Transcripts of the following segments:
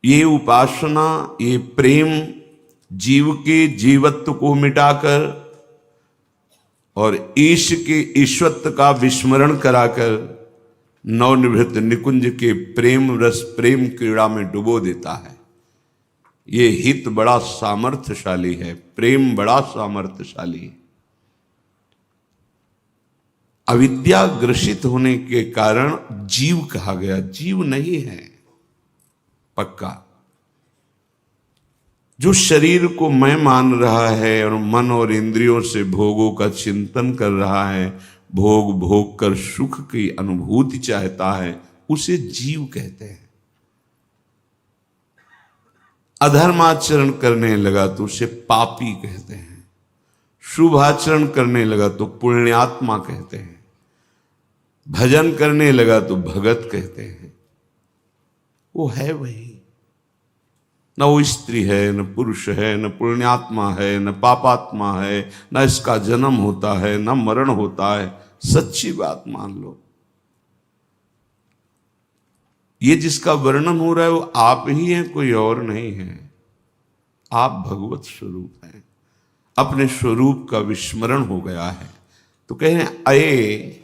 ये उपासना, ये प्रेम जीव के जीवत्व को मिटाकर और ईश के ईश्वत्व का विस्मरण कराकर नवनिवृत्त निकुंज के प्रेम रस प्रेम क्रीड़ा में डुबो देता है। ये हित बड़ा सामर्थ्यशाली है, प्रेम बड़ा सामर्थ्यशाली है। अविद्या ग्रसित होने के कारण जीव कहा गया, जीव नहीं है पक्का। जो शरीर को मैं मान रहा है और मन और इंद्रियों से भोगों का चिंतन कर रहा है, भोग भोग कर सुख की अनुभूति चाहता है, उसे जीव कहते हैं। अधर्माचरण करने लगा तो उसे पापी कहते हैं, शुभ आचरण करने लगा तो पुण्यात्मा कहते हैं, भजन करने लगा तो भगत कहते हैं। वो है वही, न वो स्त्री है, न पुरुष है, न पुण्यात्मा है, न पापात्मा है, न इसका जन्म होता है, न मरण होता है। सच्ची बात मान लो, ये जिसका वर्णन हो रहा है वो आप ही हैं, कोई और नहीं है। आप भगवत स्वरूप हैं, अपने स्वरूप का विस्मरण हो गया है। तो कहें अये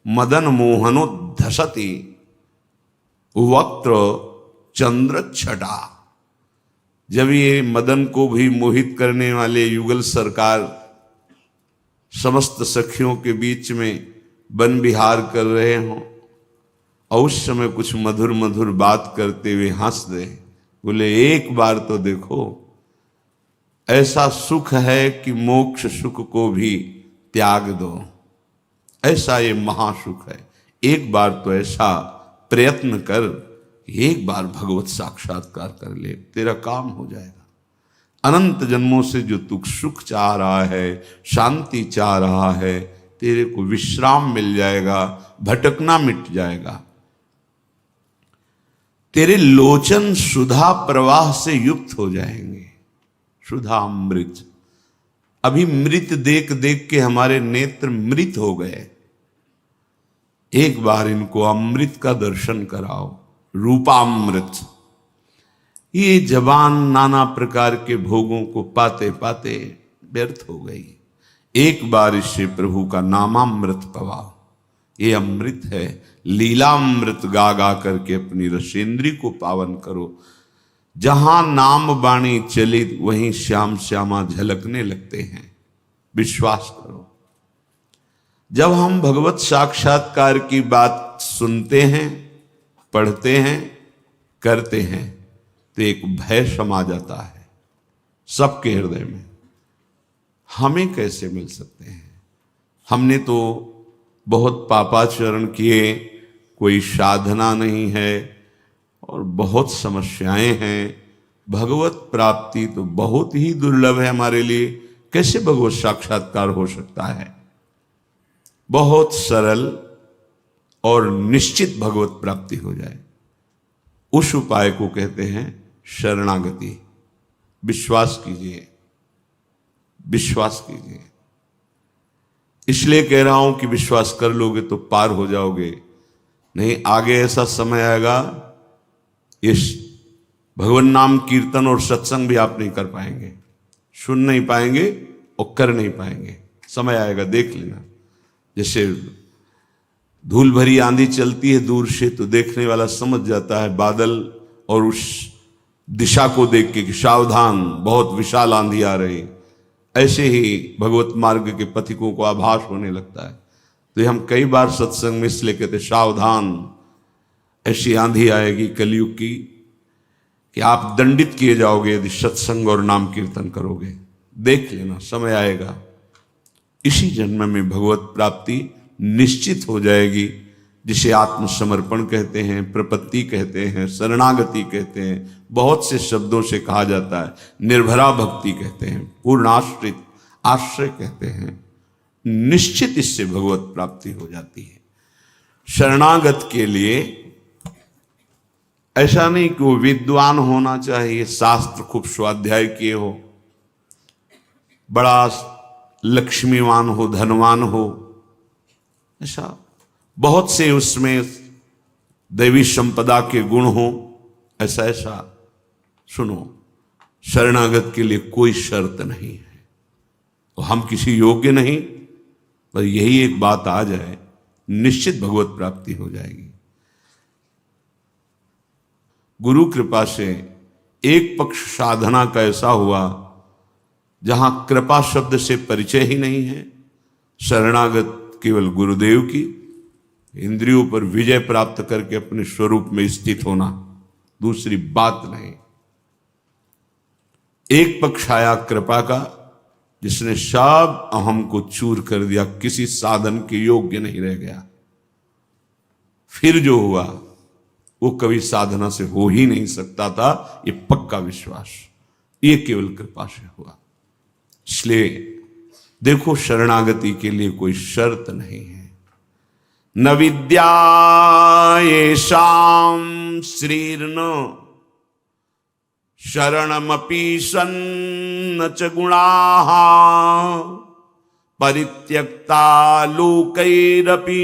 मदन मोहनो धसति वक्त्र चंद्र छटा। जब ये मदन को भी मोहित करने वाले युगल सरकार समस्त सखियों के बीच में वन विहार कर रहे हों और उस समय कुछ मधुर मधुर बात करते हुए हंस दे, बोले एक बार तो देखो, ऐसा सुख है कि मोक्ष सुख को भी त्याग दो, ऐसा ये महासुख है। एक बार तो ऐसा प्रयत्न कर, एक बार भगवत साक्षात्कार कर ले, तेरा काम हो जाएगा। अनंत जन्मों से जो तू सुख चाह रहा है, शांति चाह रहा है, तेरे को विश्राम मिल जाएगा, भटकना मिट जाएगा। तेरे लोचन सुधा प्रवाह से युक्त हो जाएंगे, सुधा अमृत। अभी मृत देख देख के हमारे नेत्र मृत हो गए। एक बार इनको अमृत का दर्शन कराओ, रूपामृत। ये जवान नाना प्रकार के भोगों को पाते पाते व्यर्थ हो गई। एक बार इससे प्रभु का नामामृत पवाओ। ये अमृत है, लीलामृत गा गा करके अपनी रसेंद्री को पावन करो। जहां नाम बाणी चली वहीं श्याम श्यामा झलकने लगते हैं, विश्वास करो। जब हम भगवत साक्षात्कार की बात सुनते हैं, पढ़ते हैं, करते हैं, तो एक भय समा जाता है सबके हृदय में। हमें कैसे मिल सकते हैं? हमने तो बहुत पापाचरण किए, कोई साधना नहीं है और बहुत समस्याएं हैं। भगवत प्राप्ति तो बहुत ही दुर्लभ है हमारे लिए। कैसे भगवत साक्षात्कार हो सकता है? बहुत सरल और निश्चित भगवत प्राप्ति हो जाए, उस उपाय को कहते हैं शरणागति। विश्वास कीजिए, विश्वास कीजिए। इसलिए कह रहा हूं कि विश्वास कर लोगे तो पार हो जाओगे। नहीं, आगे ऐसा समय आएगा, इस भगवान नाम कीर्तन और सत्संग भी आप नहीं कर पाएंगे, सुन नहीं पाएंगे और कर नहीं पाएंगे। समय आएगा, देख लेना। जैसे धूल भरी आंधी चलती है दूर से, तो देखने वाला समझ जाता है बादल और उस दिशा को देख के कि सावधान, बहुत विशाल आंधी आ रही। ऐसे ही भगवत मार्ग के पथिकों को आभास होने लगता है। तो हम कई बार सत्संग में इसलिए कहते सावधान, ऐसी आंधी आएगी कलयुग की कि आप दंडित किए जाओगे यदि सत्संग और नाम कीर्तन करोगे। देख लेना, समय आएगा। इसी जन्म में भगवत प्राप्ति निश्चित हो जाएगी, जिसे आत्मसमर्पण कहते हैं, प्रपत्ति कहते हैं, शरणागति कहते हैं, बहुत से शब्दों से कहा जाता है। निर्भरा भक्ति कहते हैं, पूर्णाश्रित आश्रय कहते हैं। निश्चित इससे भगवत प्राप्ति हो जाती है। शरणागत के लिए ऐसा नहीं कि वो विद्वान होना चाहिए, शास्त्र खूब स्वाध्याय किए हो, बड़ा लक्ष्मीवान हो, धनवान हो, ऐसा बहुत से उसमें दैवी संपदा के गुण हो, ऐसा सुनो, शरणागत के लिए कोई शर्त नहीं है, तो हम किसी योग्य नहीं, पर यही एक बात आ जाए निश्चित भगवत प्राप्ति हो जाएगी। गुरु कृपा से एक पक्ष साधना का ऐसा हुआ जहां कृपा शब्द से परिचय ही नहीं है, शरणागत केवल गुरुदेव की, इंद्रियों पर विजय प्राप्त करके अपने स्वरूप में स्थित होना, दूसरी बात नहीं। एक पक्ष आया कृपा का, जिसने सब अहम को चूर कर दिया, किसी साधन के योग्य नहीं रह गया। फिर जो हुआ वो कभी साधना से हो ही नहीं सकता था, ये पक्का विश्वास, ये केवल कृपा से हुआ। इसलिए देखो, शरणागति के लिए कोई शर्त नहीं है। न विद्या येषां श्रीर्न शरणमपि सन्न च गुणाः परित्यक्ता लोकैरपि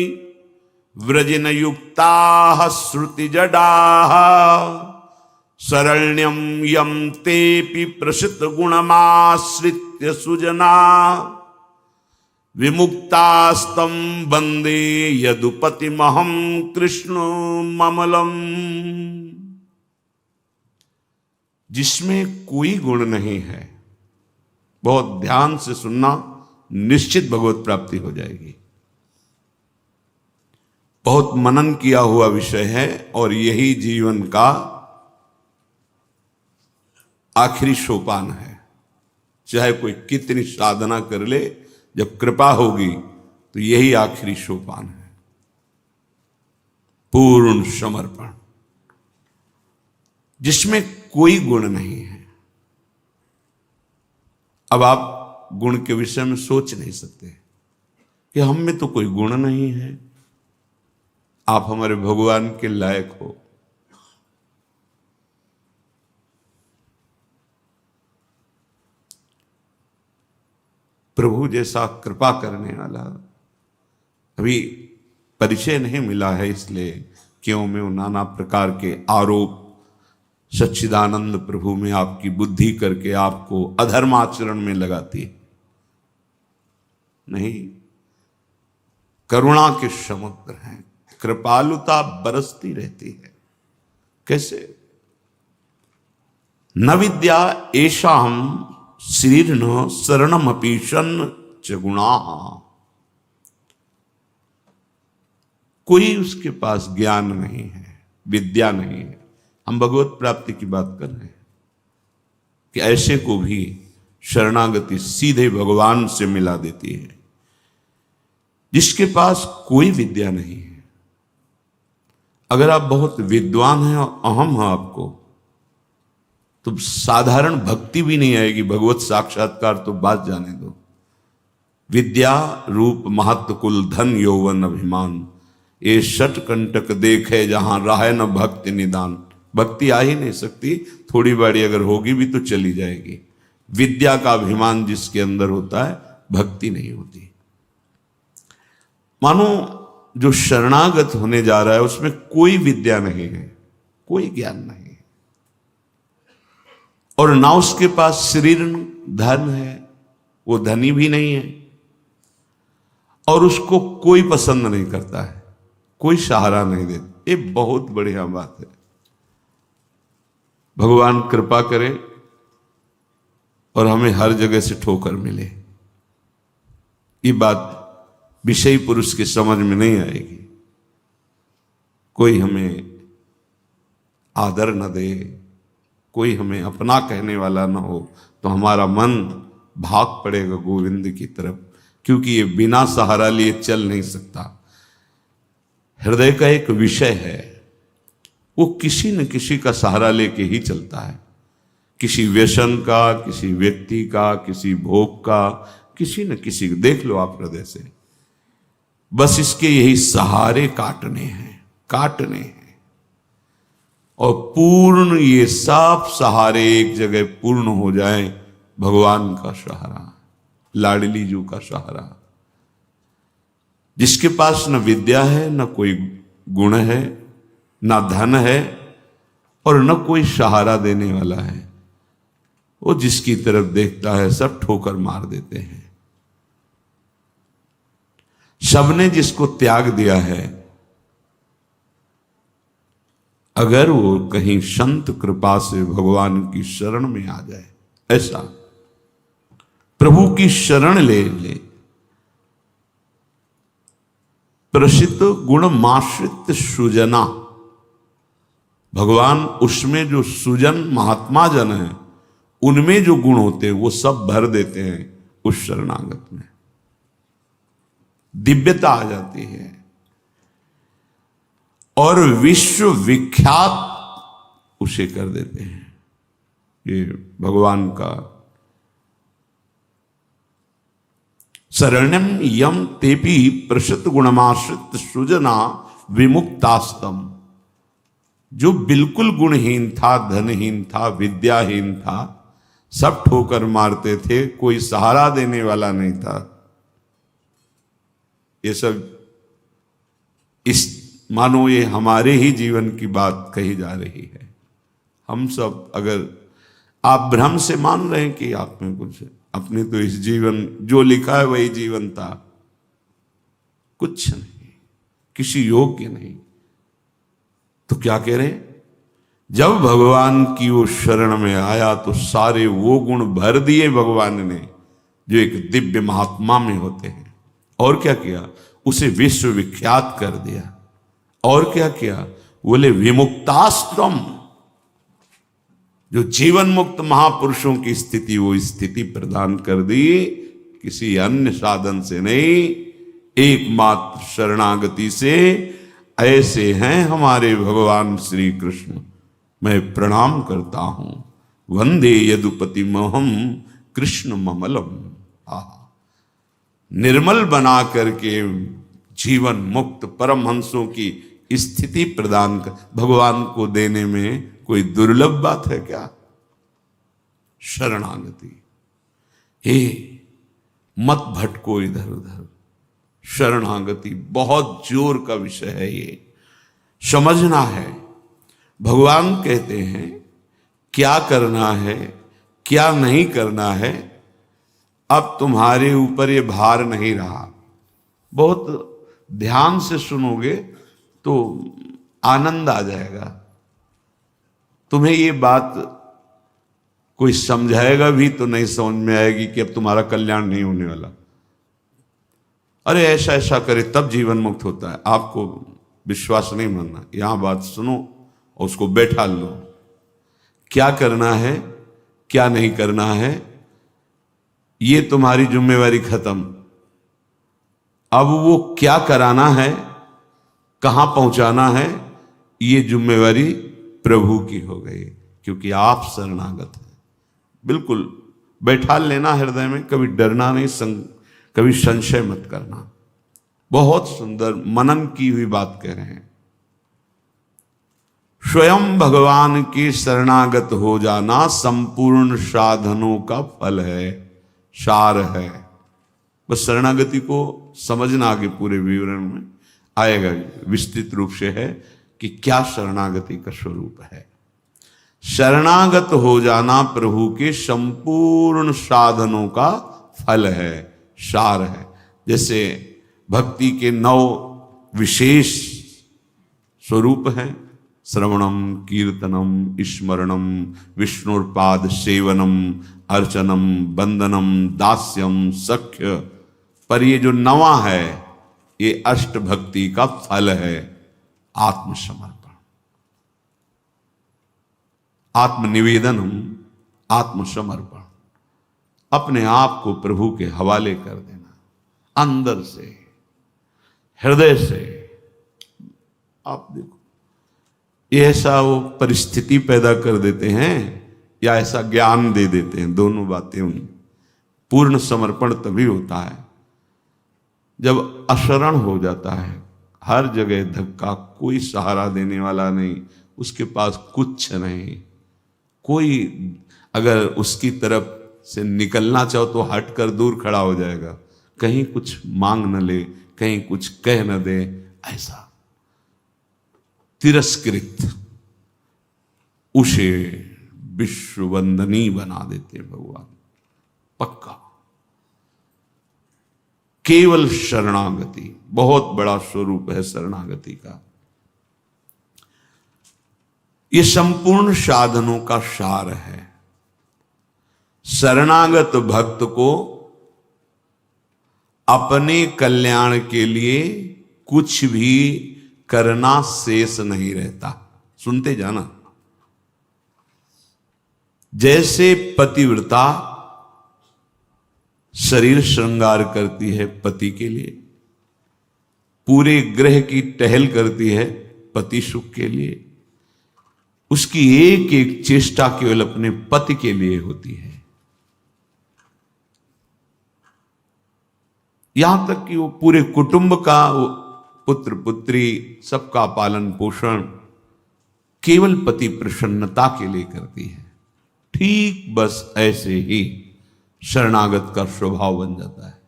व्रजिन युक्ताः श्रुतिजडाः शरण्यं यं तेऽपि प्रसित गुणमाश्रित्य सुजना विमुक्तास्तं वन्दे यदुपतिमहं कृष्णममलम्। जिसमें कोई गुण नहीं है, बहुत ध्यान से सुनना, निश्चित भगवत प्राप्ति हो जाएगी। बहुत मनन किया हुआ विषय है और यही जीवन का आखिरी सोपान है। चाहे कोई कितनी साधना कर ले, जब कृपा होगी तो यही आखिरी सोपान है, पूर्ण समर्पण, जिसमें कोई गुण नहीं है। अब आप गुण के विषय में सोच नहीं सकते कि हम में तो कोई गुण नहीं है, आप हमारे भगवान के लायक हो। प्रभु जैसा कृपा करने वाला अभी परिचय नहीं मिला है, इसलिए क्यों में नाना प्रकार के आरोप सच्चिदानंद प्रभु में आपकी बुद्धि करके आपको अधर्माचरण में लगाती है। नहीं, करुणा के समुद्र हैं, कृपालुता बरसती रहती है। कैसे? न विद्या एषां श्रीर्न शरणमपि सन्न च गुणाः। कोई उसके पास ज्ञान नहीं है, विद्या नहीं है। हम भगवत प्राप्ति की बात कर रहे हैं कि ऐसे को भी शरणागति सीधे भगवान से मिला देती है। जिसके पास कोई विद्या नहीं है, अगर आप बहुत विद्वान हैं और अहम है आपको, तो साधारण भक्ति भी नहीं आएगी, भगवत साक्षात्कार तो बात जाने दो। विद्या रूप महत्व कुल धन यौवन अभिमान, ये शट कंटक देखे जहां राह न भक्ति निदान। भक्ति आ ही नहीं सकती, थोड़ी बाड़ी अगर होगी भी तो चली जाएगी। विद्या का अभिमान जिसके अंदर होता है, भक्ति नहीं होती। मानो जो शरणागत होने जा रहा है उसमें कोई विद्या नहीं है, कोई ज्ञान नहीं है, और ना उसके पास शरीर धन है, वो धनी भी नहीं है, और उसको कोई पसंद नहीं करता है, कोई सहारा नहीं देता। ये बहुत बढ़िया बात है। भगवान कृपा करे और हमें हर जगह से ठोकर मिले, ये बात विषयी पुरुष की समझ में नहीं आएगी। कोई हमें आदर न दे, कोई हमें अपना कहने वाला न हो, तो हमारा मन भाग पड़ेगा गोविंद की तरफ, क्योंकि ये बिना सहारा लिए चल नहीं सकता। हृदय का एक विषय है, वो किसी न किसी का सहारा लेके ही चलता है, किसी व्यसन का, किसी व्यक्ति का, किसी भोग का, किसी न किसी को। देख लो आप हृदय से, बस इसके यही सहारे काटने हैं, काटने हैं, और पूर्ण ये सब सहारे एक जगह पूर्ण हो जाए। भगवान का सहारा, लाडली जू का सहारा। जिसके पास न विद्या है, न कोई गुण है, न धन है, और न कोई सहारा देने वाला है। वो जिसकी तरफ देखता है सब ठोकर मार देते हैं। सबने जिसको त्याग दिया है, अगर वो कहीं संत कृपा से भगवान की शरण में आ जाए, ऐसा प्रभु की शरण ले ले, प्रसिद्ध गुण माश्रित सुजना, भगवान उसमें जो सुजन महात्मा जन है उनमें जो गुण होते हैं वो सब भर देते हैं उस शरणागत में, दिव्यता आ जाती है और विश्व विख्यात उसे कर देते हैं। ये भगवान का शरणम यम तेपी प्रसिद्ध गुणमाश्रित सुजना विमुक्तास्तम, जो बिल्कुल गुणहीन था, धनहीन था, विद्याहीन था, सब ठोकर मारते थे, कोई सहारा देने वाला नहीं था। ये सब इस मानो ये हमारे ही जीवन की बात कही जा रही है। हम सब अगर आप भ्रम से मान रहे हैं कि आप में कुछ है, अपने तो इस जीवन जो लिखा है वही जीवन था, कुछ नहीं, किसी योग्य नहीं। तो क्या कह रहे हैं? जब भगवान की वो शरण में आया तो सारे वो गुण भर दिए भगवान ने जो एक दिव्य महात्मा में होते हैं। और क्या किया? उसे विश्व विख्यात कर दिया। और क्या किया? बोले विमुक्तास्तम, जो जीवन मुक्त महापुरुषों की स्थिति, वो स्थिति प्रदान कर दी, किसी अन्य साधन से नहीं, एकमात्र शरणागति से। ऐसे हैं हमारे भगवान श्री कृष्ण। मैं प्रणाम करता हूं। वंदे यदुपति महम कृष्ण ममलम। निर्मल बना करके जीवन मुक्त परमहंसों की स्थिति प्रदान कर भगवान को देने में कोई दुर्लभ बात है क्या? शरणागति। हे मत भटको इधर उधर, शरणागति बहुत जोर का विषय है। ये समझना है। भगवान कहते हैं क्या करना है क्या नहीं करना है, अब तुम्हारे ऊपर ये भार नहीं रहा। बहुत ध्यान से सुनोगे तो आनंद आ जाएगा। तुम्हें ये बात कोई समझाएगा भी तो नहीं समझ में आएगी कि अब तुम्हारा कल्याण नहीं होने वाला। अरे ऐसा ऐसा करे तब जीवन मुक्त होता है। आपको विश्वास नहीं मानना, यहां बात सुनो और उसको बैठा लो। क्या करना है क्या नहीं करना है, ये तुम्हारी जिम्मेवारी खत्म। अब वो क्या कराना है, कहां पहुंचाना है, ये जिम्मेवारी प्रभु की हो गई, क्योंकि आप शरणागत हैं। बिल्कुल बैठा लेना हृदय में, कभी डरना नहीं, कभी संशय मत करना। बहुत सुंदर मनन की हुई बात कह रहे हैं। स्वयं भगवान के शरणागत हो जाना संपूर्ण साधनों का फल है, सार है। बस शरणागति को समझना, आगे पूरे विवरण में आएगा, विस्तृत रूप से है कि क्या शरणागति का स्वरूप है। शरणागत हो जाना प्रभु के संपूर्ण साधनों का फल है, सार है। जैसे भक्ति के 9 विशेष स्वरूप हैं, श्रवणम, कीर्तनम, स्मरणम, विष्णुपाद सेवनम, अर्चनम, वंदनम, दास्यम, सख्य। पर ये जो 9वां है ये अष्ट भक्ति का फल है, आत्मसमर्पण, आत्मनिवेदनम, आत्मसमर्पण। अपने आप को प्रभु के हवाले कर देना, अंदर से, हृदय से। आप देखो ये ऐसा वो परिस्थिति पैदा कर देते हैं या ऐसा ज्ञान दे देते हैं, दोनों बातें हुई। पूर्ण समर्पण तभी होता है जब अशरण हो जाता है, हर जगह धक्का, कोई सहारा देने वाला नहीं, उसके पास कुछ नहीं, कोई अगर उसकी तरफ से निकलना चाहो तो हट कर दूर खड़ा हो जाएगा, कहीं कुछ मांग न ले, कहीं कुछ कह न दे, ऐसा तिरस्कृत। उसे विश्व वंदनीय बना देते भगवान, पक्का। केवल शरणागति बहुत बड़ा स्वरूप है शरणागति का। ये संपूर्ण साधनों का सार है। शरणागत भक्त को अपने कल्याण के लिए कुछ भी करना शेष नहीं रहता। सुनते जाना। जैसे पतिव्रता शरीर श्रृंगार करती है पति के लिए, पूरे ग्रह की टहल करती है पति सुख के लिए, उसकी एक एक चेष्टा केवल अपने पति के लिए होती है। यहां तक कि वो पूरे कुटुंब का, वो पुत्र पुत्री सबका पालन पोषण केवल पति प्रसन्नता के लिए करती है। ठीक बस ऐसे ही शरणागत का स्वभाव बन जाता है।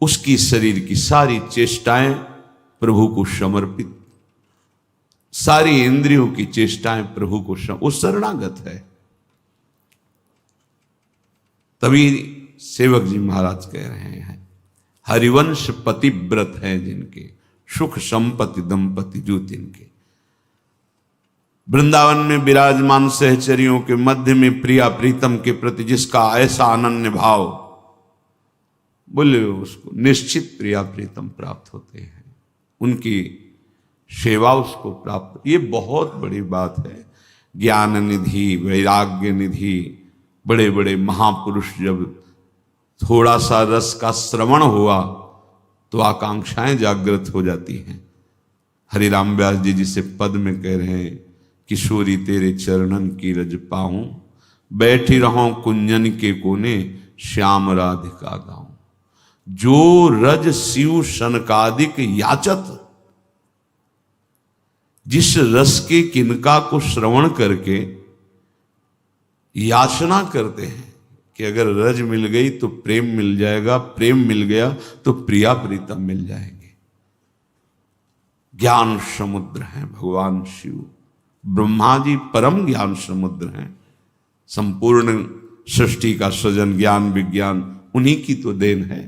उसकी शरीर की सारी चेष्टाएं प्रभु को समर्पित, सारी इंद्रियों की चेष्टाएं प्रभु को वो शरणागत है। तभी सेवक जी महाराज कह रहे हैं, हरिवंश पतिव्रत हैं जिनके, सुख संपत्ति दंपति जो तिनके। वृंदावन में विराजमान सहचरियों के मध्य में प्रिया प्रीतम के प्रति जिसका ऐसा अनन्य भाव, बोले उसको निश्चित प्रिया प्रीतम प्राप्त होते हैं, उनकी सेवा उसको प्राप्त। ये बहुत बड़ी बात है। ज्ञान निधि, वैराग्य निधि, बड़े बड़े महापुरुष जब थोड़ा सा रस का श्रवण हुआ तो आकांक्षाएं जागृत हो जाती हैं। हरिराम व्यास जी जिसे पद में कह रहे हैं, किशोरी तेरे चरणन की रज पाऊं, बैठी रहूं कुंजन के कोने, श्याम राधिका गाऊं। जो रज शिव सनकादिक याचत, जिस रस के किनका को श्रवण करके याचना करते हैं कि अगर रज मिल गई तो प्रेम मिल जाएगा, प्रेम मिल गया तो प्रिया प्रीतम मिल जाएंगे। ज्ञान समुद्र हैं भगवान शिव, ब्रह्मा जी परम ज्ञान समुद्र हैं। संपूर्ण सृष्टि का सृजन ज्ञान विज्ञान उन्हीं की तो देन है।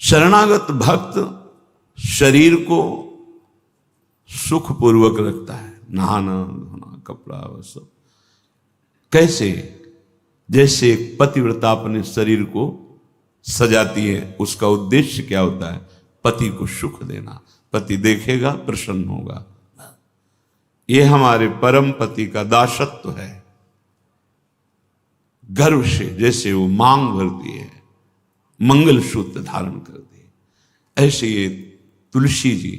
शरणागत भक्त शरीर को सुखपूर्वक रखता है, नहाना धोना कपड़ा वह सब। कैसे? जैसे एक पतिव्रता अपने शरीर को सजाती है, उसका उद्देश्य क्या होता है? पति को सुख देना। पति देखेगा प्रसन्न होगा। ये हमारे परम पति का दासत्व है। गर्व से जैसे वो मांग भरती है, मंगल सूत्र धारण करती है, ऐसे ये तुलसी जी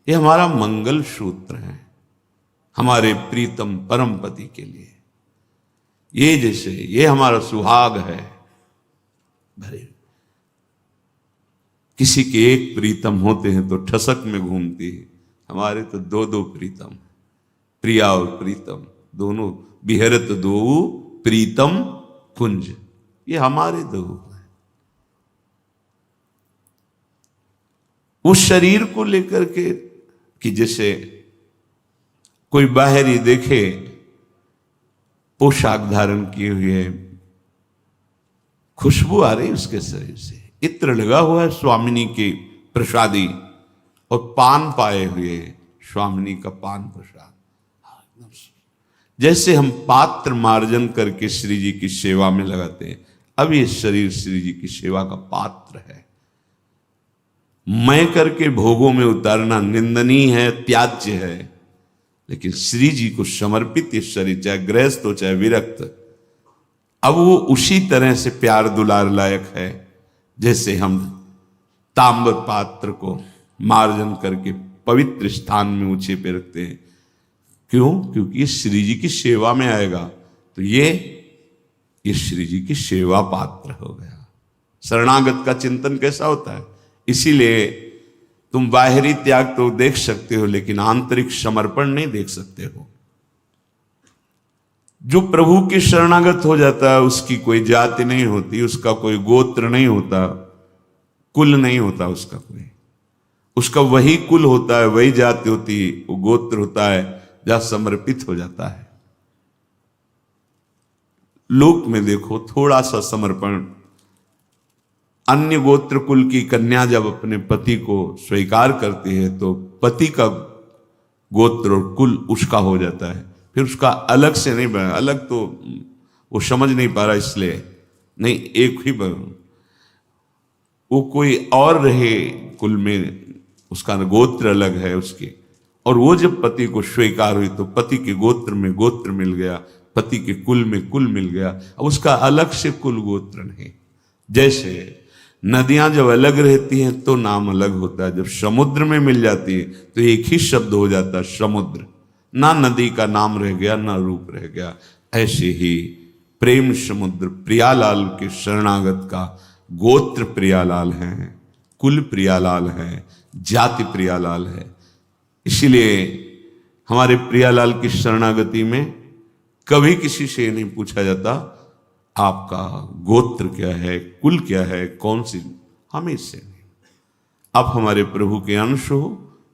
ये हमारा मंगल सूत्र है हमारे प्रीतम परम पति के लिए। ये जैसे ये हमारा सुहाग है। भरे किसी के एक प्रीतम होते हैं तो ठसक में घूमती है, हमारे तो दो दो प्रीतम, प्रिया और प्रीतम दोनों। बिहरत दो प्रीतम कुंज, ये हमारे दो हैं। उस शरीर को लेकर के कि जैसे कोई बाहरी देखे पोशाक धारण किए हुए, खुशबू आ रही उसके शरीर से, इत्र लगा हुआ है स्वामिनी के प्रसादी, और पान पाए हुए स्वामिनी का पान प्रसाद। जैसे हम पात्र मार्जन करके श्री जी की सेवा में लगाते हैं, अब ये शरीर श्री जी की सेवा का पात्र है। मैं करके भोगों में उतारना निंदनीय है, त्याज्य है, लेकिन श्री जी को समर्पित ये शरीर, चाहे गृहस्थ हो चाहे विरक्त, अब वो उसी तरह से प्यार दुलार लायक है जैसे हम ताम्र पात्र को मार्जन करके पवित्र स्थान में ऊंचे पे रखते हैं। क्यों? क्योंकि ये श्री जी की सेवा में आएगा, तो ये श्री जी की सेवा पात्र हो गया। शरणागत का चिंतन कैसा होता है? इसीलिए तुम बाहरी त्याग तो देख सकते हो, लेकिन आंतरिक समर्पण नहीं देख सकते हो। जो प्रभु के शरणागत हो जाता है उसकी कोई जाति नहीं होती, उसका कोई गोत्र नहीं होता, कुल नहीं होता उसका कोई। उसका वही कुल होता है, वही जाति होती है, वो गोत्र होता है जहां समर्पित हो जाता है। लोक में देखो थोड़ा सा समर्पण, अन्य गोत्र कुल की कन्या जब अपने पति को स्वीकार करती है तो पति का गोत्र और कुल उसका हो जाता है, फिर उसका अलग से नहीं बना। अलग तो वो समझ नहीं पा रहा, इसलिए नहीं, एक ही बना, वो कोई और रहे कुल में, उसका गोत्र अलग है उसके। और वो जब पति को स्वीकार हुई तो पति के गोत्र में गोत्र मिल गया, पति के कुल में कुल मिल गया, अब उसका अलग से कुल गोत्र नहीं। जैसे नदियां जब अलग रहती हैं तो नाम अलग होता है, जब समुद्र में मिल जाती है तो एक ही शब्द हो जाता है समुद्र, ना नदी का नाम रह गया ना रूप रह गया। ऐसे ही प्रेम समुद्र प्रियालाल के शरणागत का गोत्र प्रियालाल है, कुल प्रियालाल है, जाति प्रियालाल है। इसीलिए हमारे प्रियालाल की शरणागति में कभी किसी से नहीं पूछा जाता आपका गोत्र क्या है, कुल क्या है, कौन सी, हमें इससे नहीं। आप हमारे प्रभु के अंश हो,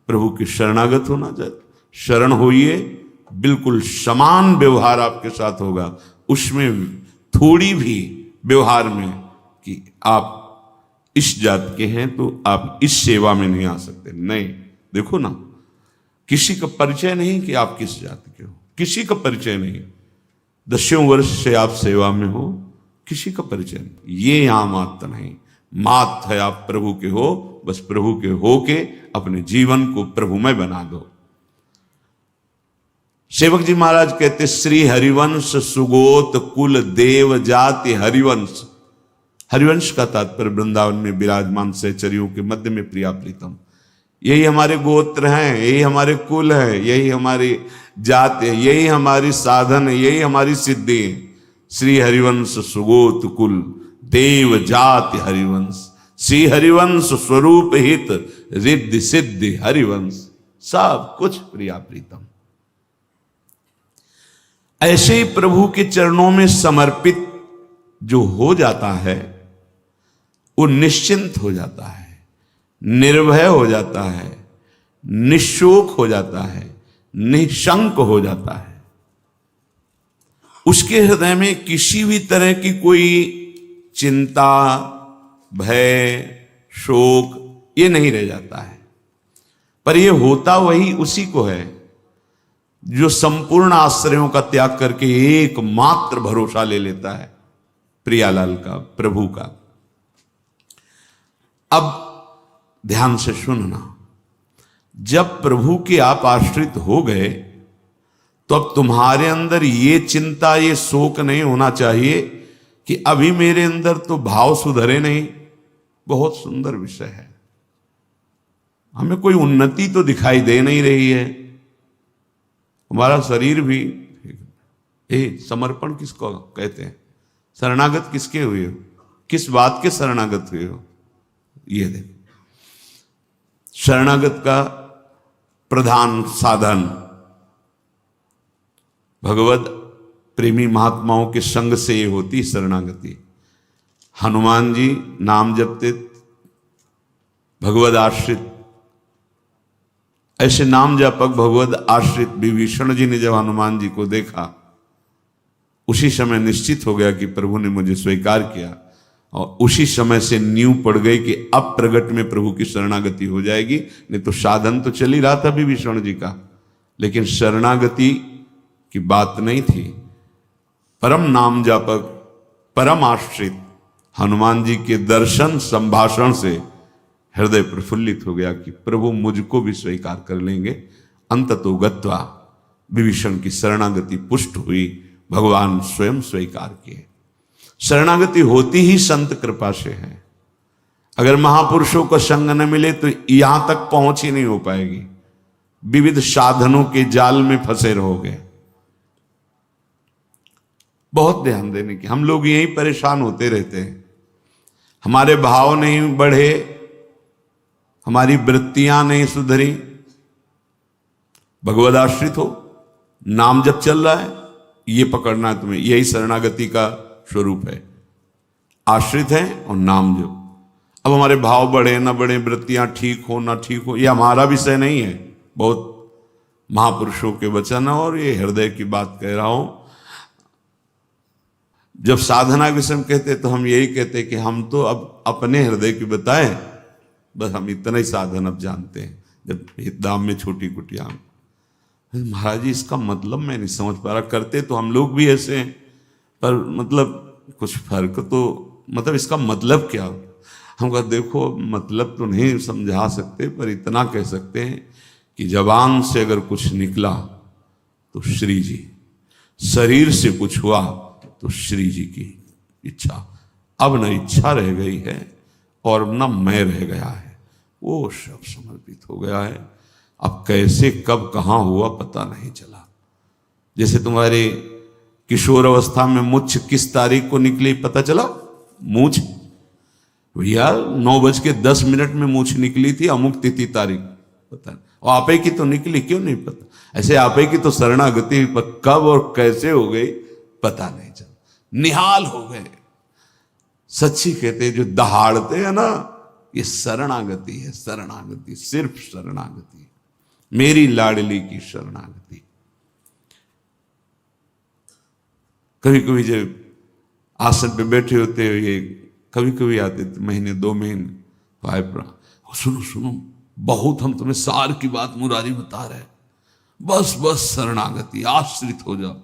प्रभु के शरणागत होना चाहिए, शरण होइए, बिल्कुल समान व्यवहार आपके साथ होगा। उसमें थोड़ी भी व्यवहार में कि आप इस जात के हैं तो आप इस सेवा में नहीं आ सकते, नहीं। देखो ना, किसी का परिचय नहीं कि आप किस जाति के हो, किसी का परिचय नहीं। 10 वर्ष से आप सेवा में हो, किसी का परिचय नहीं। ये यहां मात्र नहीं, मात है आप प्रभु के हो, बस प्रभु के हो के अपने जीवन को प्रभुमय बना दो। सेवक जी महाराज कहते, श्री हरिवंश सुगोत कुल देव जाति हरिवंश। हरिवंश का तात्पर्य वृंदावन में विराजमान सहचरियों के मध्य में प्रिया प्रीतम, यही हमारे गोत्र हैं, यही हमारे कुल है, यही हमारी जात है, यही हमारी साधन है, यही हमारी सिद्धि है। श्री हरिवंश सुगोत कुल देव जाति हरिवंश, श्री हरिवंश स्वरूप हित रिद्धि सिद्धि हरिवंश, सब कुछ प्रिया प्रीतम। ऐसे ही प्रभु के चरणों में समर्पित जो हो जाता है वो निश्चिंत हो जाता है, निर्भय हो जाता है, निशोक हो जाता है, निशंक हो जाता है। उसके हृदय में किसी भी तरह की कोई चिंता, भय, शोक ये नहीं रह जाता है। पर ये होता वही उसी को है जो संपूर्ण आश्रयों का त्याग करके एकमात्र भरोसा ले लेता है प्रियालाल का, प्रभु का। अब ध्यान से सुनना, जब प्रभु के आप आश्रित हो गए तो अब तुम्हारे अंदर ये चिंता, ये शोक नहीं होना चाहिए कि अभी मेरे अंदर तो भाव सुधरे नहीं। बहुत सुंदर विषय है, हमें कोई उन्नति तो दिखाई दे नहीं रही है, हमारा शरीर भी। समर्पण किसको कहते हैं? शरणागत किसके हुए हो? किस बात के शरणागत हुए हो? ये देखो, शरणागत का प्रधान साधन भगवत प्रेमी महात्माओं के संग से ये होती शरणागति। हनुमान जी नाम जपते, भगवद आश्रित, ऐसे नाम जापक भगवद आश्रित विभीषण जी ने जब हनुमान जी को देखा, उसी समय निश्चित हो गया कि प्रभु ने मुझे स्वीकार किया, और उसी समय से नींव पड़ गई कि अब प्रगट में प्रभु की शरणागति हो जाएगी। नहीं तो साधन तो चल ही रहा था विभीषण जी का, लेकिन शरणागति की बात नहीं थी। परम नाम जापक, परम आश्रित हनुमान जी के दर्शन संभाषण से हृदय प्रफुल्लित हो गया कि प्रभु मुझको भी स्वीकार कर लेंगे। अंततो गत्वा विभीषण की शरणागति पुष्ट हुई, भगवान स्वयं स्वीकार किए। शरणागति होती ही संत कृपा से है। अगर महापुरुषों का संग न मिले तो यहां तक पहुंच ही नहीं हो पाएगी, विविध साधनों के जाल में फंसे रहोगे। बहुत ध्यान देने की, हम लोग यही परेशान होते रहते हैं, हमारे भाव नहीं बढ़े, हमारी वृत्तियां नहीं सुधरी। भगवद आश्रित हो, नाम जब चल रहा है ये पकड़ना है तुम्हें, यही शरणागति का स्वरूप है। आश्रित है और नाम जप। अब हमारे भाव बढ़े ना बढ़े, वृत्तियां ठीक हो ना ठीक हो, ये हमारा विषय नहीं है। बहुत महापुरुषों के वचन है और ये हृदय की बात कह रहा हूं। जब साधना के विषय में कहते तो हम यही कहते कि हम तो अब अपने हृदय की बताएं, बस हम इतना ही साधन अब जानते हैं। जब हितदाम में छोटी कुटिया, महाराज जी इसका मतलब मैं नहीं समझ पा रहा, करते तो हम लोग भी ऐसे हैं, पर मतलब कुछ फर्क तो, मतलब इसका मतलब क्या? हम कहा देखो मतलब तो नहीं समझा सकते, पर इतना कह सकते हैं कि जबान से अगर कुछ निकला तो श्री जी, शरीर से कुछ हुआ तो श्री जी की इच्छा। अब न इच्छा रह गई है और न मैं रह गया है, वो सब समर्पित हो गया है। अब कैसे कब कहाँ हुआ पता नहीं चला। जैसे तुम्हारे किशोर अवस्था में मुझ किस तारीख को निकली पता चला? मूछ भैया 9:10 में मूछ निकली थी, अमुक तिथि तारीख पता नहीं। और आपे की तो निकली, क्यों नहीं पता? ऐसे आपे की तो शरणागति कब और कैसे हो गई पता नहीं चला, निहाल हो गए। सच्ची कहते जो दहाड़ते हैं ना, ये शरणागति है, शरणागति, सिर्फ शरणागति, मेरी लाडली की शरणागति। कभी कभी जब आसन पे बैठे होते हो, ये कभी कभी आते थे महीने 2 महीने पाए पर, सुनो सुनो बहुत हम तुम्हें सार की बात मुरारी बता रहे, बस बस शरणागति, आश्रित हो जाओ।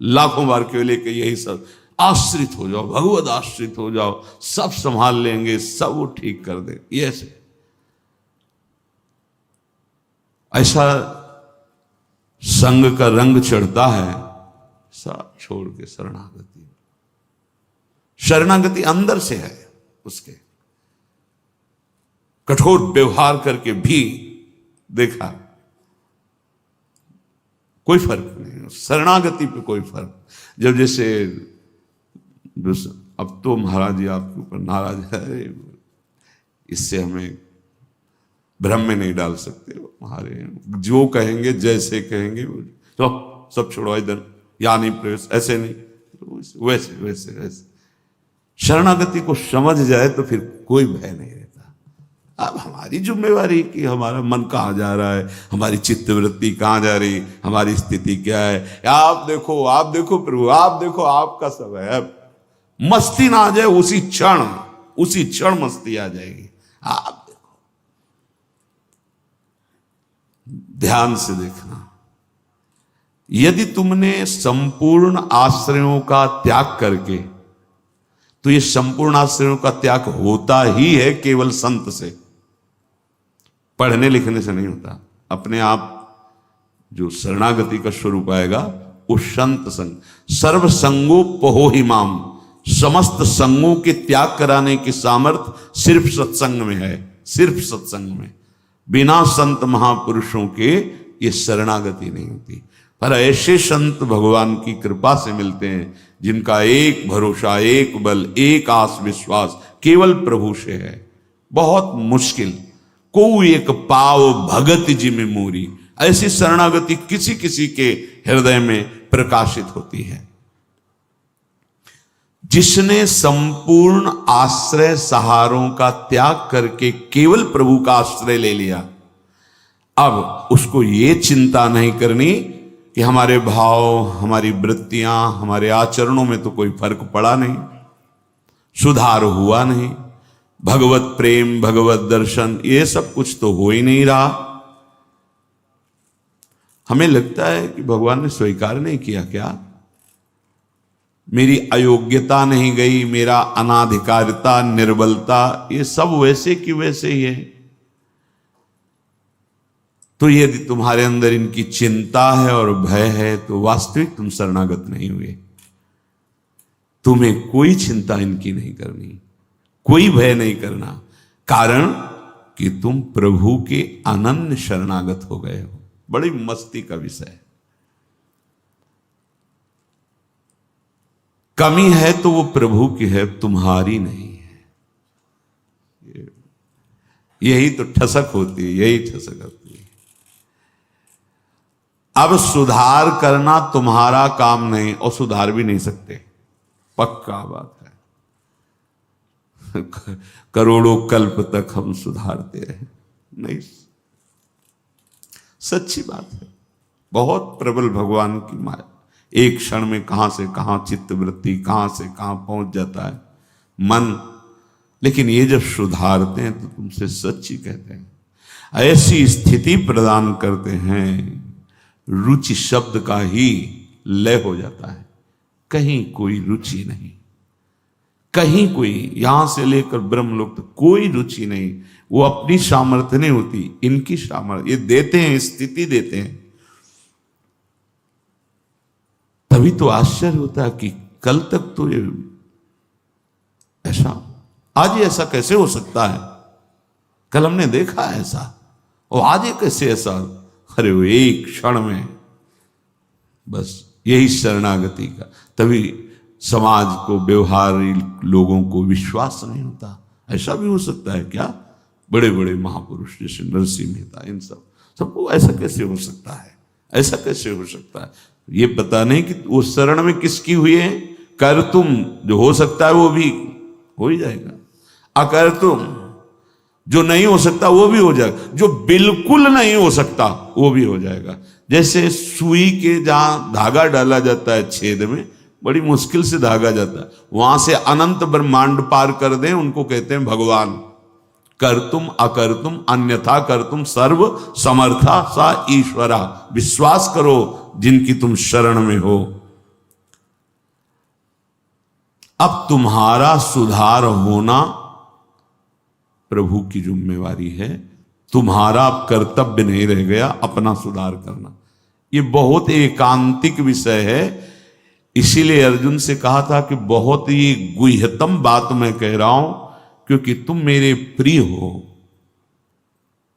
लाखों बार क्यों लेके यही सब, आश्रित हो जाओ, भगवद आश्रित हो जाओ, सब संभाल लेंगे, सब वो ठीक कर दे। ये ऐसा संग का रंग चढ़ता है, सब छोड़ के शरणागति। शरणागति अंदर से है उसके। कठोर व्यवहार करके भी देखा कोई फर्क नहीं, शरणागति पे कोई फर्क। जब जैसे अब तो महाराज जी आपके ऊपर नाराज है, इससे हमें भ्रम में नहीं डाल सकते। हमारे जो कहेंगे जैसे कहेंगे, तो सब छोड़ो इधर, या नहीं प्रवेश, ऐसे नहीं, वैसे वैसे वैसे। शरणागति को समझ जाए तो फिर कोई भय नहीं रहता। अब हमारी जिम्मेवारी कि हमारा मन कहाँ जा रहा है, हमारी चित्तवृत्ति कहाँ जा रही, हमारी स्थिति क्या है। आप देखो प्रभु, आप देखो, आपका सब है। अब मस्ती ना आ जाए, उसी क्षण मस्ती आ जाएगी। आप देखो, ध्यान से देखना। यदि तुमने संपूर्ण आश्रयों का त्याग करके, तो ये संपूर्ण आश्रयों का त्याग होता ही है केवल संत से, पढ़ने लिखने से नहीं होता। अपने आप जो शरणागति का स्वरूप आएगा वो संत संग। सर्व संगोपहो हिमाम, समस्त संगों के त्याग कराने की सामर्थ्य सिर्फ सत्संग में है, सिर्फ सत्संग में। बिना संत महापुरुषों के ये शरणागति नहीं होती। पर ऐसे संत भगवान की कृपा से मिलते हैं जिनका एक भरोसा, एक बल, एक आस विश्वास केवल प्रभु से है। बहुत मुश्किल को एक पाव भगत जी में मोरी, ऐसी शरणागति किसी किसी के हृदय में प्रकाशित होती है। जिसने संपूर्ण आश्रय सहारों का त्याग करके केवल प्रभु का आश्रय ले लिया, अब उसको ये चिंता नहीं करनी कि हमारे भाव, हमारी वृत्तियां, हमारे आचरणों में तो कोई फर्क पड़ा नहीं, सुधार हुआ नहीं, भगवत प्रेम, भगवत दर्शन, ये सब कुछ तो हो ही नहीं रहा। हमें लगता है कि भगवान ने स्वीकार नहीं किया क्या? मेरी अयोग्यता नहीं गई, मेरा अनाधिकारिता, निर्बलता, ये सब वैसे की वैसे ही है। तो यदि तुम्हारे अंदर इनकी चिंता है और भय है तो वास्तविक तुम शरणागत नहीं हुए। तुम्हें कोई चिंता इनकी नहीं करनी, कोई भय नहीं करना, कारण कि तुम प्रभु के अनन्य शरणागत हो गए हो। बड़ी मस्ती का विषय है। कमी है तो वो प्रभु की है, तुम्हारी नहीं है। यही तो ठसक होती है, यही ठसक होती है। अब सुधार करना तुम्हारा काम नहीं और सुधार भी नहीं सकते, पक्का बात है। करोड़ों कल्प तक हम सुधारते रहे। नहीं, सच्ची बात है। बहुत प्रबल भगवान की माया, एक क्षण में कहां से कहां चित्त वृत्ति, कहां से कहां पहुंच जाता है मन। लेकिन ये जब सुधारते हैं तो तुमसे सच्ची कहते हैं, ऐसी स्थिति प्रदान करते हैं, रुचि शब्द का ही लय हो जाता है। कहीं कोई रुचि नहीं, कहीं कोई, यहां से लेकर ब्रह्मलोक तक कोई रुचि नहीं। वो अपनी सामर्थ्य नहीं होती, इनकी सामर्थ्य, ये देते हैं, स्थिति देते हैं। तभी तो आश्चर्य होता है कि कल तक तो ये ऐसा, आज ये ऐसा कैसे हो सकता है? कल हमने देखा ऐसा, और आज ये कैसे ऐसा? अरे वो एक क्षण में, बस यही शरणागति का। तभी समाज को, व्यवहारी लोगों को विश्वास नहीं होता। ऐसा भी हो सकता है क्या? बड़े बड़े महापुरुष जैसे नरसिंह मेहता, इन सबको ऐसा कैसे हो सकता है? ऐसा कैसे हो सकता है? ये पता नहीं कि वो शरण में किसकी हुई है। कर तुम, जो हो सकता है वो भी हो ही जाएगा, अकर तुम, जो नहीं हो सकता वो भी हो जाएगा, जो बिल्कुल नहीं हो सकता वो भी हो जाएगा। जैसे सुई के जहां धागा डाला जाता है छेद में, बड़ी मुश्किल से धागा जाता है, वहां से अनंत ब्रह्मांड पार कर दें, उनको कहते हैं भगवान। कर तुम अकर तुम अन्यथा कर तुम सर्व समर्था सा ईश्वरा। विश्वास करो जिनकी तुम शरण में हो। अब तुम्हारा सुधार होना प्रभु की जिम्मेवारी है। तुम्हारा अब कर्तव्य नहीं रह गया अपना सुधार करना। ये बहुत एकांतिक विषय है। इसीलिए अर्जुन से कहा था कि बहुत ही गुह्यतम बात मैं कह रहा हूं, क्योंकि तुम मेरे प्रिय हो।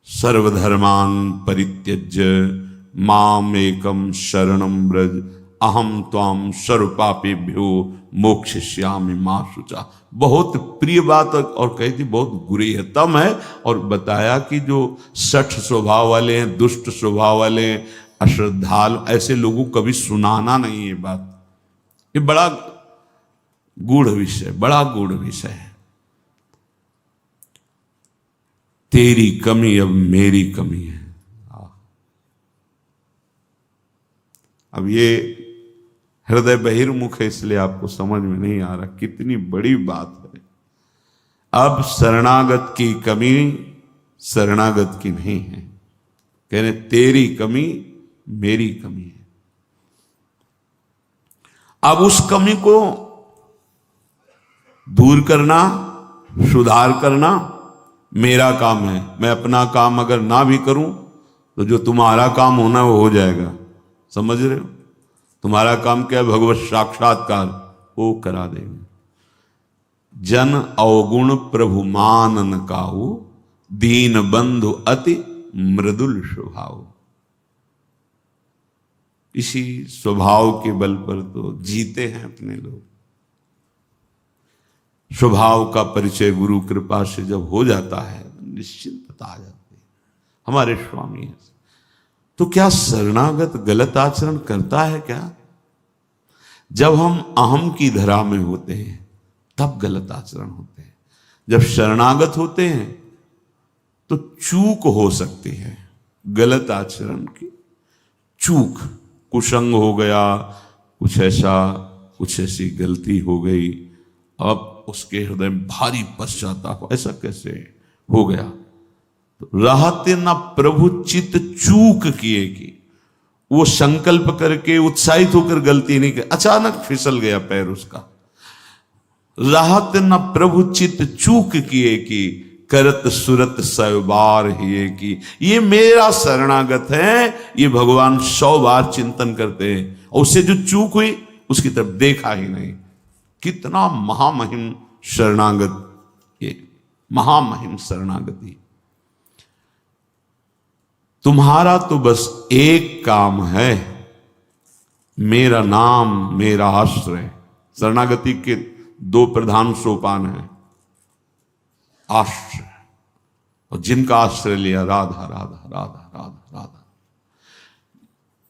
सर्वधर्मान परित्यज्य माम एकम शरणम व्रज अहम त्वाम सर्वपापेभ्यो मोक्षयिष्यामि मा शुचा। बहुत प्रिय बात, और कही थी बहुत गुह्यतम है। और बताया कि जो सठ स्वभाव वाले हैं, दुष्ट स्वभाव वाले हैं, अश्रद्धालु, ऐसे लोगों को कभी सुनाना नहीं है बात। ये बड़ा गूढ़ विषय, बड़ा गूढ़ विषय है। तेरी कमी अब मेरी कमी है। अब ये हृदय बहिर्मुख है, इसलिए आपको समझ में नहीं आ रहा कितनी बड़ी बात है। अब शरणागत की कमी शरणागत की नहीं है, कहने तेरी कमी मेरी कमी है। अब उस कमी को दूर करना, सुधार करना मेरा काम है। मैं अपना काम अगर ना भी करूं तो जो तुम्हारा काम होना वो हो जाएगा। समझ रहे हो? तुम्हारा काम क्या है? भगवत साक्षात्कार, वो करा देंगे। जन अवगुण प्रभु मानन काहू, दीन बंधु अति मृदुल स्वभाव। इसी स्वभाव के बल पर तो जीते हैं अपने लोग। स्वभाव का परिचय गुरु कृपा से जब हो जाता है, निश्चिंतता आ जाती है। हमारे स्वामी है। तो क्या शरणागत गलत आचरण करता है क्या? जब हम अहम की धरा में होते हैं तब गलत आचरण होते हैं। जब शरणागत होते हैं तो चूक हो सकती है, गलत आचरण की चूक, कुसंग हो गया, कुछ ऐसी गलती हो गई, अब उसके हृदय में भारी पश्चाताप, ऐसा कैसे हो गया? तो रहते न प्रभु चित चूक किए कि वो संकल्प करके उत्साहित होकर गलती नहीं की, अचानक फिसल गया पैर उसका। रहते न प्रभु चित चूक किए कि करत सुरत 100 बार ही की। ये मेरा शरणागत है, ये भगवान 100 बार चिंतन करते हैं, और उससे जो चूक हुई उसकी तरफ देखा ही नहीं। कितना महामहिम शरणागत, ये महामहिम शरणागति। तुम्हारा तो बस एक काम है, मेरा नाम मेरा आश्रय। शरणागति के 2 प्रधान सोपान हैं, आश्रय, और जिनका आश्रय लिया राधा राधा राधा राधा राधा,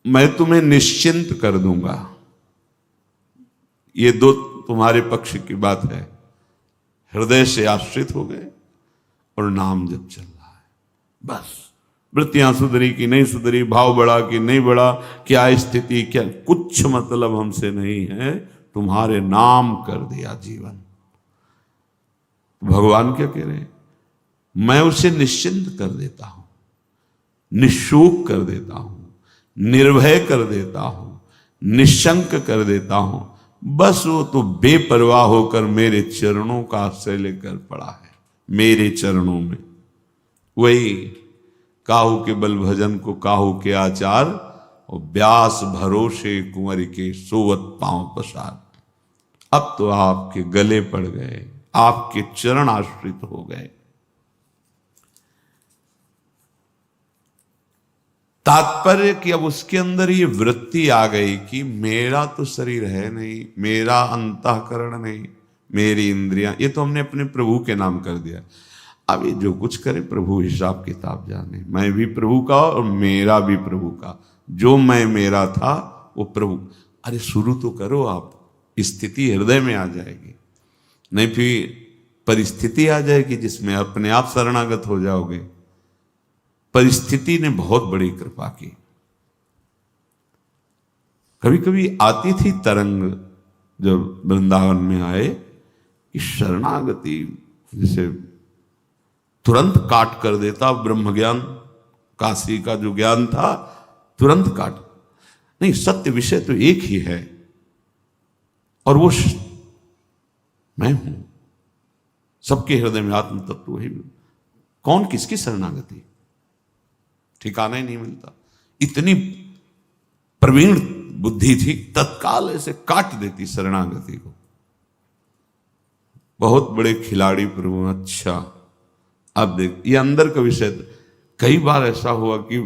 मैं तुम्हें निश्चिंत कर दूंगा। ये 2 तुम्हारे पक्ष की बात है हृदय से आश्रित हो गए और नाम जप चल रहा है। बस वृत्तियां सुधरी कि नहीं सुधरी, भाव बढ़ा कि नहीं बढ़ा, क्या स्थिति, क्या, कुछ मतलब हमसे नहीं है, तुम्हारे नाम कर दिया जीवन। भगवान क्या कह रहे हैं? मैं उसे निश्चिंत कर देता हूं, निशोक कर देता हूं, निर्भय कर देता हूं, निशंक कर देता हूं। बस वो तो बेपरवाह होकर मेरे चरणों का आश्रय लेकर पड़ा है, मेरे चरणों में। वही काहू के बल भजन को काहू के आचार, और व्यास भरोसे कुंवर के सोवत पांव पसार। अब तो आपके गले पड़ गए, आपके चरण आश्रित हो गए। तात्पर्य कि अब उसके अंदर ये वृत्ति आ गई कि मेरा तो शरीर है नहीं, मेरा अंतःकरण नहीं, मेरी इंद्रियां, ये तो हमने अपने प्रभु के नाम कर दिया। अब ये जो कुछ करे प्रभु हिसाब किताब जाने। मैं भी प्रभु का और मेरा भी प्रभु का। जो मैं मेरा था वो प्रभु। अरे शुरू तो करो आप, स्थिति हृदय में आ जाएगी, नहीं फिर परिस्थिति आ जाएगी जिसमें अपने आप शरणागत हो जाओगे। परिस्थिति ने बहुत बड़ी कृपा की। कभी कभी आती थी तरंग जब वृंदावन में आए कि शरणागति जैसे तुरंत काट कर देता। ब्रह्म ज्ञान, काशी का जो ज्ञान था तुरंत काट। नहीं, सत्य विषय तो एक ही है और वो मैं हूं। सबके हृदय में आत्म तत्व वही। कौन किसकी शरणागति, ठिकाना ही नहीं मिलता। इतनी प्रवीण बुद्धि थी, तत्काल ऐसे काट देती शरणागति को। बहुत बड़े खिलाड़ी प्रभु। अच्छा अब देख, ये अंदर का विषय। कई बार ऐसा हुआ कि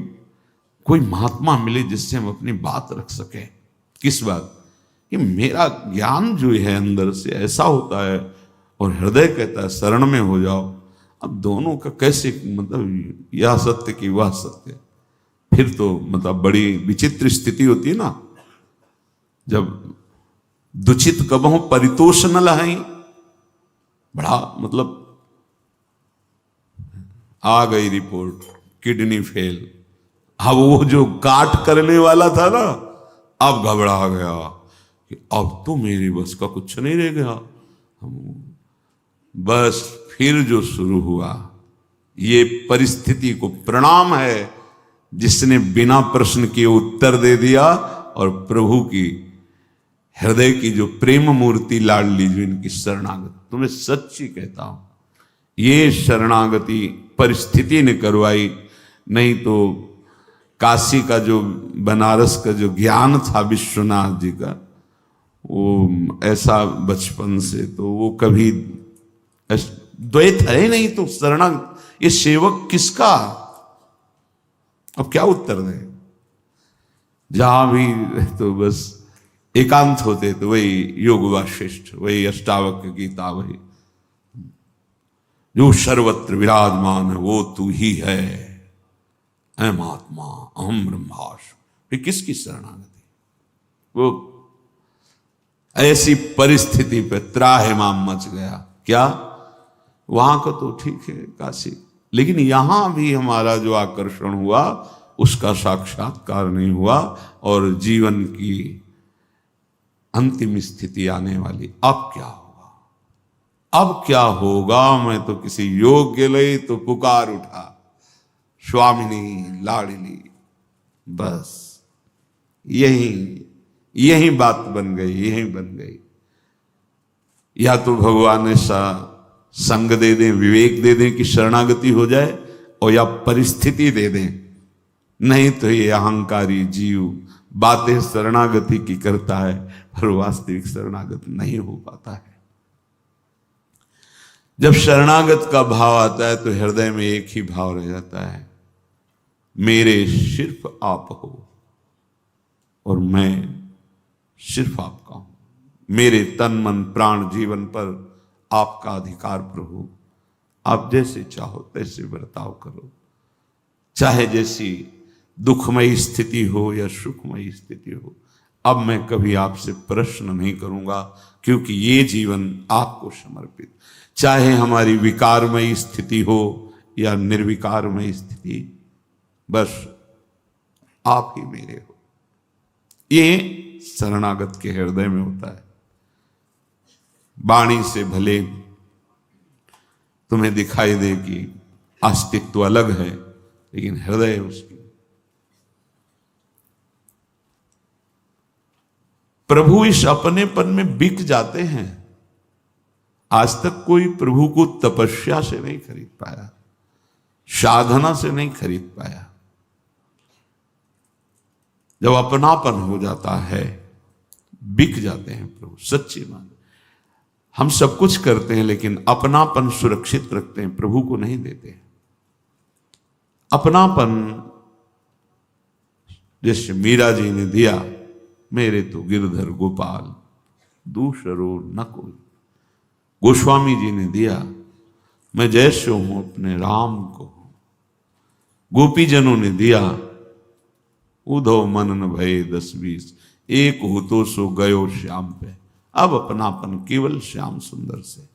कोई महात्मा मिले जिससे हम अपनी बात रख सके। किस बात? कि मेरा ज्ञान जो है अंदर से ऐसा होता है और हृदय कहता है शरण में हो जाओ। अब दोनों का कैसे, मतलब यह सत्य कि वह सत्य, फिर तो मतलब बड़ी विचित्र स्थिति होती है ना। जब दुचित कबहु परितोष न लहाई, बड़ा मतलब आ गई रिपोर्ट किडनी फेल। अब वो जो काट करने वाला था ना, अब घबरा गया कि अब तो मेरी बस का कुछ नहीं रह गया। बस फिर जो शुरू हुआ, ये परिस्थिति को प्रणाम है जिसने बिना प्रश्न किए उत्तर दे दिया। और प्रभु की हृदय की जो प्रेम मूर्ति लाडली, जो इनकी शरणागति, तुम्हें सच्ची कहता हूं, ये शरणागति परिस्थिति ने करवाई। नहीं तो काशी का जो, बनारस का जो ज्ञान था विश्वनाथ जी का, वो ऐसा बचपन से तो वो कभी द्वैत है नहीं। तो शरणा, ये सेवक किसका? अब क्या उत्तर दें? जहां भी तो बस एकांत होते तो वही योग वाशिष्ठ, वही अष्टावक्र गीता, वही जो सर्वत्र विराजमान है वो तू ही है, अहम आत्मा अहम ब्रह्मास्मि। फिर किसकी शरणागति? वो ऐसी परिस्थिति पे त्राहिमाम मच गया। क्या? वहां का तो ठीक है काशी, लेकिन यहां भी हमारा जो आकर्षण हुआ उसका साक्षात्कार नहीं हुआ और जीवन की अंतिम स्थिति आने वाली। अब क्या होगा? अब क्या होगा? मैं तो किसी योग्य लई तो पुकार उठा, स्वामिनी लाडली। बस यही बात बन गई, यही बन गई। या तो भगवान ऐसा संग दे दें, विवेक दे दें कि शरणागति हो जाए, और या परिस्थिति दे दें। नहीं तो ये अहंकारी जीव बातें शरणागति की करता है पर वास्तविक शरणागत नहीं हो पाता है। जब शरणागत का भाव आता है तो हृदय में एक ही भाव रह जाता है, मेरे सिर्फ आप हो और मैं सिर्फ आपका हूं। मेरे तन मन प्राण जीवन पर आपका अधिकार प्रभु। आप जैसे चाहो तैसे बर्ताव करो, चाहे जैसी दुखमयी स्थिति हो या सुखमयी स्थिति हो। अब मैं कभी आपसे प्रश्न नहीं करूंगा, क्योंकि ये जीवन आपको समर्पित, चाहे हमारी विकारमयी स्थिति हो या निर्विकारमयी स्थिति, बस आप ही मेरे हो। ये शरणागत के हृदय में होता है। वाणी से भले तुम्हें दिखाई दे कि अस्तित्व अलग है, लेकिन हृदय उसकी। प्रभु इस अपनेपन में बिक जाते हैं। आज तक कोई प्रभु को तपस्या से नहीं खरीद पाया, साधना से नहीं खरीद पाया। जब अपनापन हो जाता है, बिक जाते हैं प्रभु, सच्ची मान। हम सब कुछ करते हैं, लेकिन अपनापन सुरक्षित रखते हैं, प्रभु को नहीं देते। अपनापन जैसे मीरा जी ने दिया, मेरे तो गिरधर गोपाल दूसरो न कोई। गोस्वामी जी ने दिया, मैं जैसे हूं अपने राम को। गोपीजनों ने दिया, उधो मन न भये 10-20, एक हो तो सो गयो श्याम पे। अब अपनापन केवल श्याम सुंदर से।